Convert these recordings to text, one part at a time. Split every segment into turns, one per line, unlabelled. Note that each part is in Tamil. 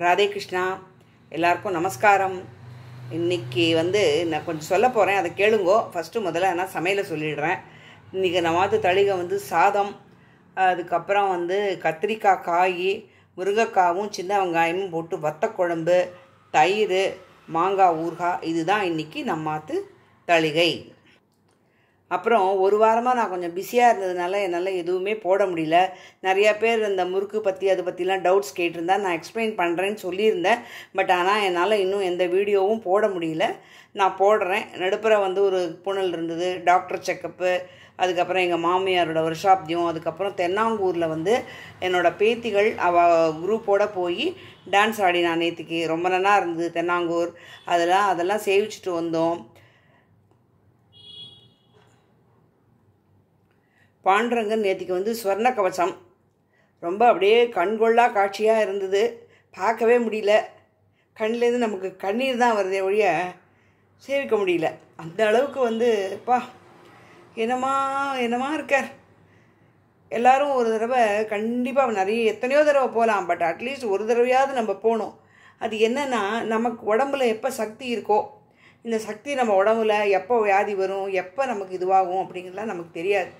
ராதே கிருஷ்ணா, எல்லாருக்கும் நமஸ்காரம். இன்றைக்கி நான் கொஞ்சம் சொல்ல போகிறேன், அதை கேளுங்கோ. முதல்ல நான் சமையலை சொல்லிடுறேன். இன்றைக்கி நம்ம தளிகை சாதம், அதுக்கப்புறம் கத்திரிக்காய் காய், முருங்கைக்காவும் சின்ன வெங்காயமும் போட்டு வத்த குழம்பு, தயிர், மாங்காய் ஊறுகாய். இதுதான் இன்றைக்கி நம்ம தளிகை. அப்புறம் ஒரு வாரமாக நான் கொஞ்சம் பிஸியாக இருந்ததுனால என்னால் எதுவுமே போட முடியல. நிறையா பேர் இந்த முறுக்கு பற்றி அதை பற்றிலாம் டவுட்ஸ் கேட்டிருந்தா நான் எக்ஸ்பிளைன் பண்ணுறேன்னு சொல்லியிருந்தேன். பட் ஆனால் என்னால் இன்னும் எந்த வீடியோவும் போட முடியல. நான் போடுறேன். நடுப்புற ஒரு புனல் இருந்தது, டாக்டர் செக்கப்பு, அதுக்கப்புறம் எங்கள் மாமியாரோட வருஷாப்தியம், அதுக்கப்புறம் தென்னாங்கூரில் என்னோடய பேத்திகள் குரூப்போடு போய் டான்ஸ் ஆடி நான் நேற்றுக்கு ரொம்ப நல்லா இருந்தது. தென்னாங்கூர் அதெல்லாம் சேவிச்சுட்டு வந்தோம். பாண்டுரங்கன் நேற்றுக்கு ஸ்வர்ண கவசம் ரொம்ப அப்படியே கண்கொள்ளா காட்சியாக இருந்தது. பார்க்கவே முடியல. கண்ணிலேருந்து நமக்கு கண்ணீர் தான் வருதே ஒழிய சேவிக்க முடியல. அந்த அளவுக்கு பா என்னமா இருக்கார். எல்லோரும் ஒரு தடவை கண்டிப்பாக எத்தனையோ தடவை போகலாம். பட் அட்லீஸ்ட் ஒரு தடவையாவது நம்ம போகணும். அது என்னென்னா, நமக்கு உடம்புல எப்போ சக்தி இருக்கோ, இந்த சக்தி நம்ம உடம்புல எப்போ வியாதி வரும், எப்போ நமக்கு இதுவாகும் அப்படிங்கிறதுலாம் நமக்கு தெரியாது.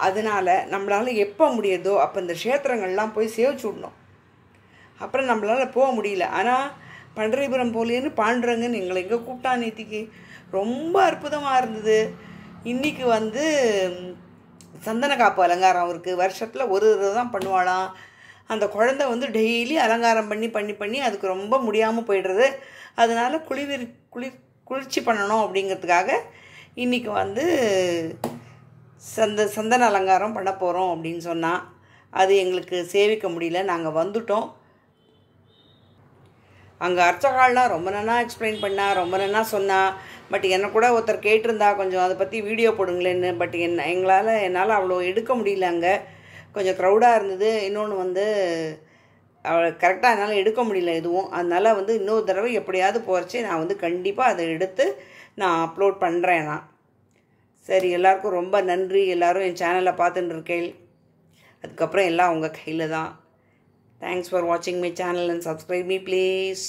அதனால் நம்மளால் எப்போ முடியுதோ அப்போ இந்த க்ஷேத்திரங்கள்லாம் போய் சேவிச்சு விடணும். அப்புறம் நம்மளால் போக முடியல. ஆனால் பண்டரிபுரம் போலேன்னு பாண்டுரங்கன்னு எங்களை எங்கே கூப்பிட்டா நேத்திக்கு ரொம்ப அற்புதமாக இருந்தது. இன்றைக்கி சந்தன காப்பு அலங்காரம் அவருக்கு வருஷத்தில் ஒரு தடவை தான் பண்ணுவாளாம். அந்த குழந்தை டெய்லி அலங்காரம் பண்ணி அதுக்கு ரொம்ப முடியாமல் போய்டுறது. அதனால் குளிர்ச்சி பண்ணணும் அப்படிங்கிறதுக்காக இன்றைக்கி சந்தன அலங்காரம் பண்ண போகிறோம் அப்படின்னு சொன்னால், அது எங்களுக்கு சேவிக்க முடியல. நாங்கள் வந்துட்டோம். அங்கே அர்ச்சகால்லாம் ரொம்ப நல்லா எக்ஸ்பிளைன் பண்ணா, ரொம்ப நல்லா சொன்னா. பட் என்னை கூட ஒருத்தர் கேட்டிருந்தா கொஞ்சம் அதை பற்றி வீடியோ போடுங்களேன்னு. பட் என்னால் அவ்வளோ எடுக்க முடியல. அங்கே கொஞ்சம் க்ரௌடாக இருந்தது. இன்னொன்று கரெக்டாக என்னால் எடுக்க முடியல எதுவும். அதனால் இன்னொரு தடவை எப்படியாவது போகிறச்சே நான் கண்டிப்பாக அதை எடுத்து நான் அப்லோட் பண்ணுறேன். நான் சரி, எல்லாருக்கும் ரொம்ப நன்றி. எல்லோரும் என் சேனலை பார்த்துட்டு இருக்கேன். அதுக்கப்புறம் எல்லாம் உங்கள் கையில் தான். தேங்க்ஸ் ஃபார் வாட்சிங் my channel and subscribe me please.